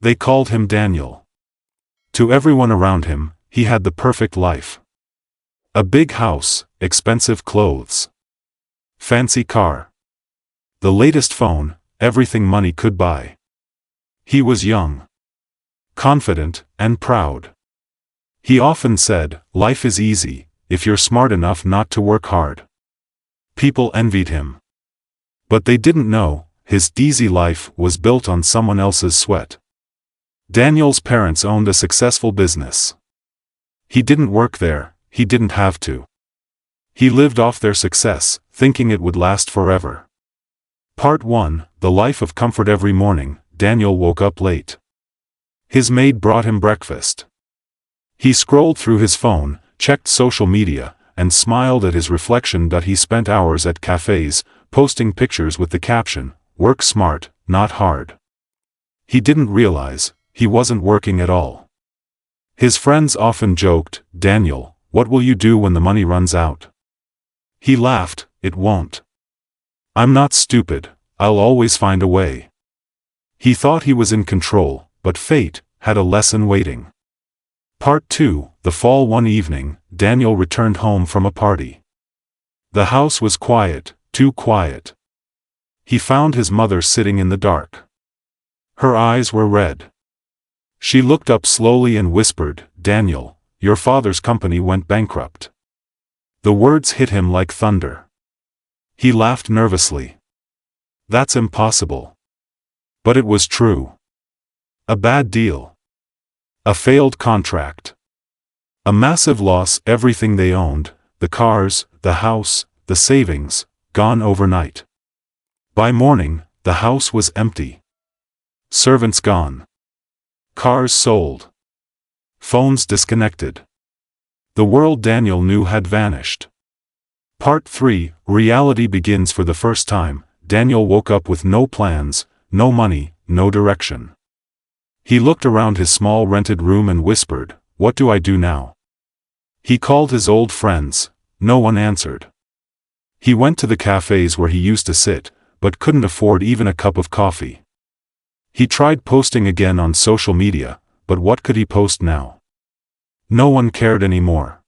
They called him Daniel. To everyone around him, he had the perfect life. A big house, expensive clothes, fancy car, the latest phone, everything money could buy. He was young, confident, and proud. He often said, "Life is easy, if you're smart enough not to work hard." People envied him. But they didn't know, his easy life was built on someone else's sweat. Daniel's parents owned a successful business. He didn't work there, he didn't have to. He lived off their success, thinking it would last forever. Part 1, The Life of Comfort. Every morning, Daniel woke up late. His maid brought him breakfast. He scrolled through his phone, checked social media, and smiled at his reflection. He spent hours at cafes, posting pictures with the caption, "Work smart, not hard." He didn't realize, he wasn't working at all. His friends often joked, "Daniel, what will you do when the money runs out?" He laughed, "It won't. I'm not stupid, I'll always find a way." He thought he was in control, but fate had a lesson waiting. Part 2, The Fall. One evening, Daniel returned home from a party. The house was quiet, too quiet. He found his mother sitting in the dark. Her eyes were red. She looked up slowly and whispered, "Daniel, your father's company went bankrupt." The words hit him like thunder. He laughed nervously. "That's impossible." But it was true. A bad deal. A failed contract. A massive loss. Everything they owned, the cars, the house, the savings, gone overnight. By morning, the house was empty. Servants gone. Cars sold. Phones disconnected. The world Daniel knew had vanished. Part 3, Reality begins. For the first time, Daniel woke up with no plans, no money, no direction. He looked around his small rented room and whispered, "What do I do now?" He called his old friends, no one answered. He went to the cafes where he used to sit, but couldn't afford even a cup of coffee. He tried posting again on social media, but what could he post now? No one cared anymore.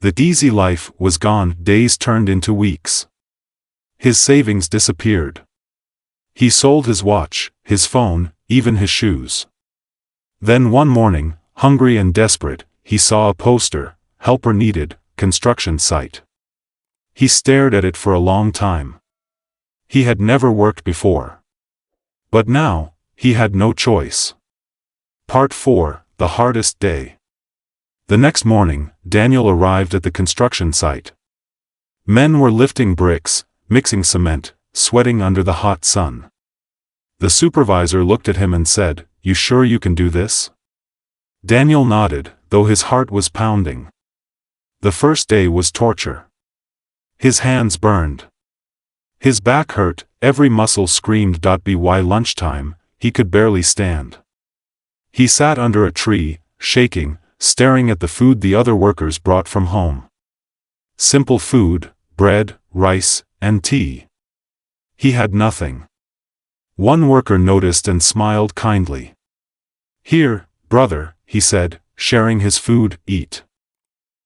The easy life was gone. Days turned into weeks. His savings disappeared. He sold his watch, his phone, even his shoes. Then one morning, hungry and desperate, he saw a poster, "Helper needed, construction site." He stared at it for a long time. He had never worked before. But now, he had no choice. Part 4, The Hardest Day. The next morning, Daniel arrived at the construction site. Men were lifting bricks, mixing cement, sweating under the hot sun. The supervisor looked at him and said, "You sure you can do this?" Daniel nodded, though his heart was pounding. The first day was torture. His hands burned. His back hurt, every muscle screamed. By lunchtime, he could barely stand. He sat under a tree, shaking, staring at the food the other workers brought from home. Simple food, bread, rice, and tea. He had nothing. One worker noticed and smiled kindly. "Here, brother," he said, sharing his food, "eat.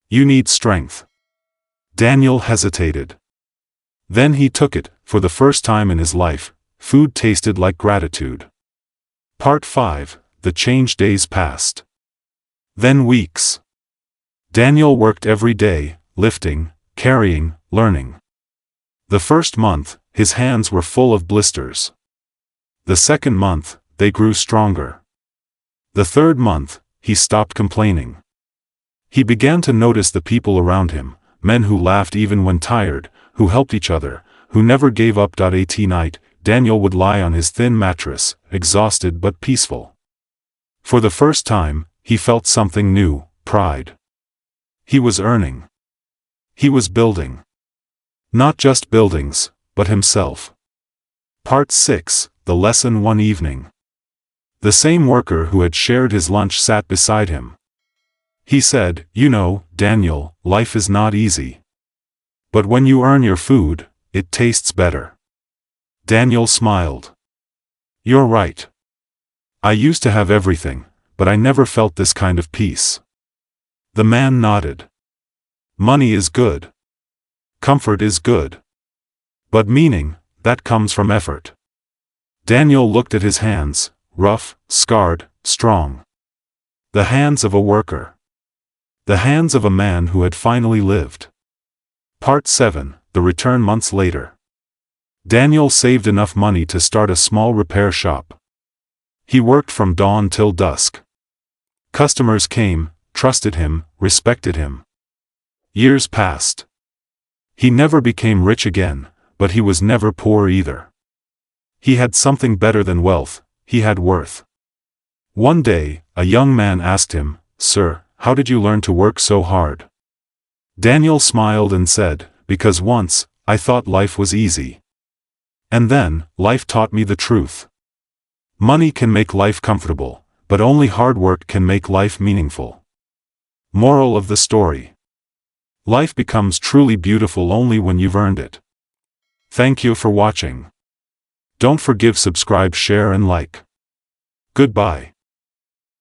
You need strength." Daniel hesitated. Then he took it. For the first time in his life, food tasted like gratitude. Part 5, The Change. Days passed. Then weeks. Daniel worked every day, lifting, carrying, learning. The first month, his hands were full of blisters. The second month, they grew stronger. The third month, he stopped complaining. He began to notice the people around him, men who laughed even when tired, who helped each other, who never gave up. At night, Daniel would lie on his thin mattress, exhausted but peaceful. For the first time, he felt something new, pride. He was earning. He was building. Not just buildings, but himself. Part 6, The Lesson. One evening. The same worker who had shared his lunch sat beside him. He said, "You know, Daniel, life is not easy. But when you earn your food, it tastes better." Daniel smiled. "You're right. I used to have everything, but I never felt this kind of peace. The man nodded. Money is good. Comfort is good. But meaning, that comes from effort. Daniel looked at his hands, rough, scarred, strong. The hands of a worker. The hands of a man who had finally lived. Part 7, The Return. Months later. Daniel saved enough money to start a small repair shop. He worked from dawn till dusk. Customers came, trusted him, respected him. Years passed. He never became rich again, but he was never poor either. He had something better than wealth, he had worth. One day, a young man asked him, "Sir, how did you learn to work so hard?" Daniel smiled and said, "Because once, I thought life was easy. And then, life taught me the truth. Money can make life comfortable, but only hard work can make life meaningful." Moral of the story. Life becomes truly beautiful only when you've earned it. Thank you for watching. Don't forget subscribe, share and like. Goodbye.